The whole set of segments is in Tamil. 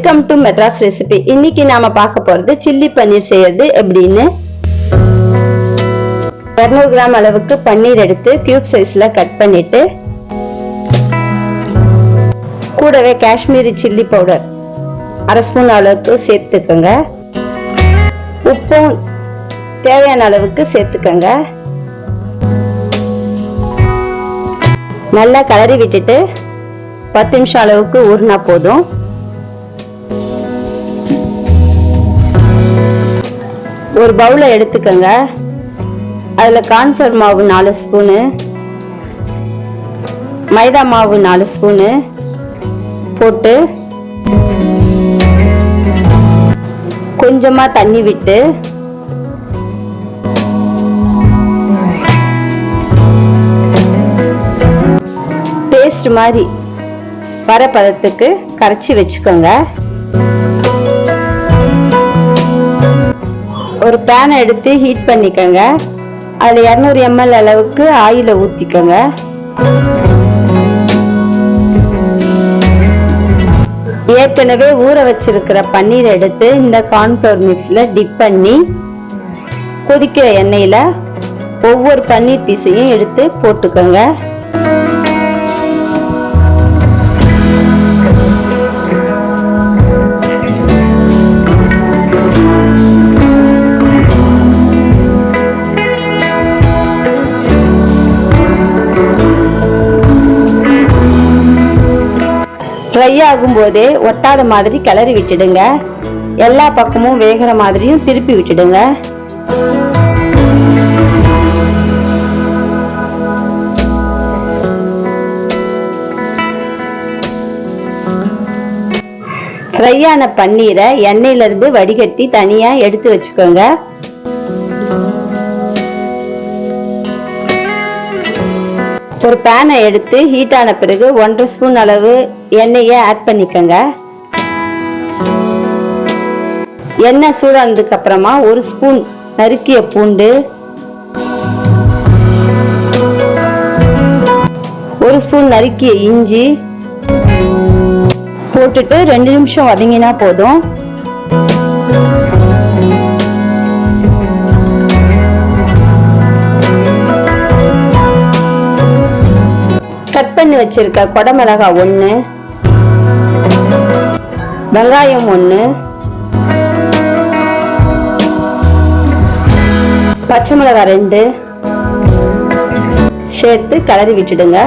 Welcome to Madras recipe. இன்னைக்கு நாம பார்க்க போறது சில்லி பன்னீர் செய்யறது எப்படின்னு. 200 கிராம் அளவுக்கு பன்னீர் எடுத்து கியூப் சைஸ்ல கட் பண்ணிட்டு, கூடவே காஷ்மீரி சில்லி பவுடர் 1/2 ஸ்பூன் அளவுக்கு சேர்த்துக்கோங்க. உப்பும் தேவையான அளவுக்கு சேர்த்துக்கோங்க. நல்லா கலரி விட்டுட்டு 10 நிமிஷம் அளவுக்கு ஊறினா போதும். ஒரு பவுல எடுத்துக்கோங்க. அதுல கார்ன்ஃபிளவர் மாவு 4 ஸ்பூனு, மைதா மாவு 4 ஸ்பூனு போட்டு கொஞ்சமா தண்ணி விட்டு பேஸ்ட் மாதிரி வர பதத்துக்கு கரைச்சி வச்சுக்கோங்க. ஒரு பேனை எடுத்து ஹீட் பண்ணிக்கோங்க. அதுல 200 ml அளவுக்கு ஆயில ஊத்திக்கோங்க. ஏற்கனவே ஊற வச்சிருக்கிற பன்னீர் எடுத்து இந்த கார்ன்ஃபிளவர் மிக்ஸ்ல டிப் பண்ணி கொதிக்கிற எண்ணெயில ஒவ்வொரு பன்னீர் பீஸையும் எடுத்து போட்டுக்கோங்க. ஃப்ரை ஆகும் போதே ஒட்டாத மாதிரி கிளறி விட்டுடுங்க. எல்லா பக்கமும் வேகிற மாதிரியும் திருப்பி விட்டுடுங்க. ஃப்ரை ஆன பன்னீரை எண்ணெயில இருந்து வடிகட்டி தனியா எடுத்து வச்சுக்கோங்க. ஒரு பேனை எடுத்து ஹீட் ஆன பிறகு 1/2 ஸ்பூன் அளவு எண்ணெயை ஆட் பண்ணிக்கோங்க. எண்ணெய் சூடானதுக்கு அப்புறமா 1 ஸ்பூன் நறுக்கிய பூண்டு, 1 ஸ்பூன் நறுக்கிய இஞ்சி போட்டுட்டு 2 நிமிஷம் வதங்கினா போதும். கட் பண்ணி வச்சிருக்க குடமிளகாய் 1, வெங்காயம் 1, பச்சை மிளகாய் 2 சேர்த்து கலரி விட்டுடுங்க.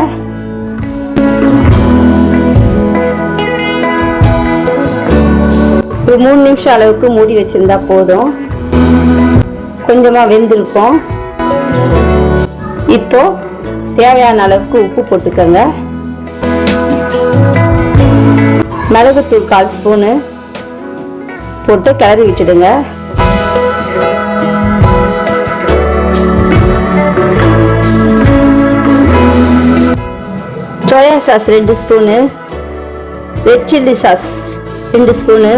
ஒரு 3 நிமிஷம் அளவுக்கு மூடி வச்சிருந்தா போதும். கொஞ்சமா வெந்திருக்கும். இப்போ தேவையான அளவுக்கு உப்பு போட்டுக்கோங்க. மிளகுத்தூள் 1/4 ஸ்பூனு போட்டு கிளறி விட்டுடுங்க. Soya sauce 2 spoon, red chilli sauce 2 spoon,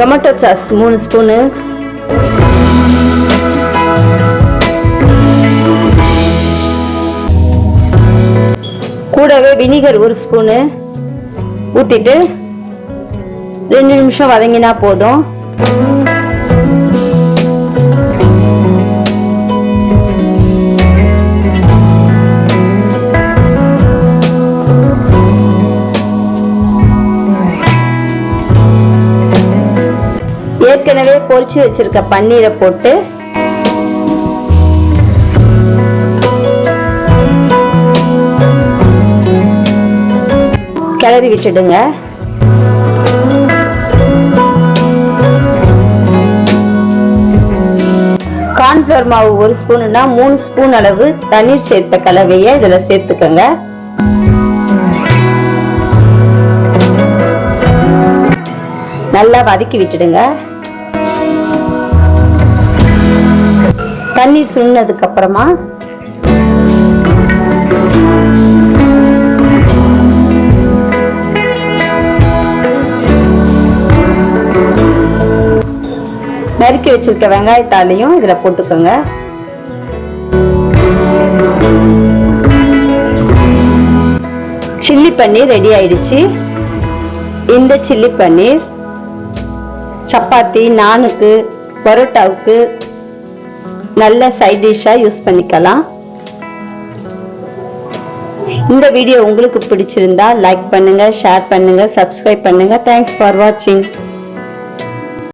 tomato sauce 3 spoon, கூடவே வினிகர் 1 ஸ்பூனு ஊத்திட்டு 2 நிமிஷம் வதங்கினா போதும். ஏற்கனவே பொரிச்சு வச்சிருக்க பன்னீரை போட்டு கிளறி விட்டுடுங்க. கார்ன்ஃபிளவர் மாவு 1 ஸ்பூன்னா 3 ஸ்பூன் அளவு தண்ணீர் சேர்த்த கலவையை இதுல சேர்த்துக்கோங்க. நல்லா வதக்கி விட்டுடுங்க. தண்ணீர் சுண்டதுக்கு அப்புறமா நறுக்கி வச்சிருக்க வெங்காயத்தாலையும் இதுல போட்டுக்கோங்க. சில்லி பன்னீர் ரெடி ஆயிடுச்சு. இந்த சில்லி பன்னீர் சப்பாத்தி, நானுக்கு, பரோட்டாவுக்கு நல்ல சைட் டிஷ்ஷா யூஸ் பண்ணிக்கலாம். இந்த வீடியோ உங்களுக்கு பிடிச்சிருந்தா லைக் பண்ணுங்க, ஷேர் பண்ணுங்க, சப்ஸ்கிரைப் பண்ணுங்க. தேங்க்ஸ் ஃபார் வாட்சிங்.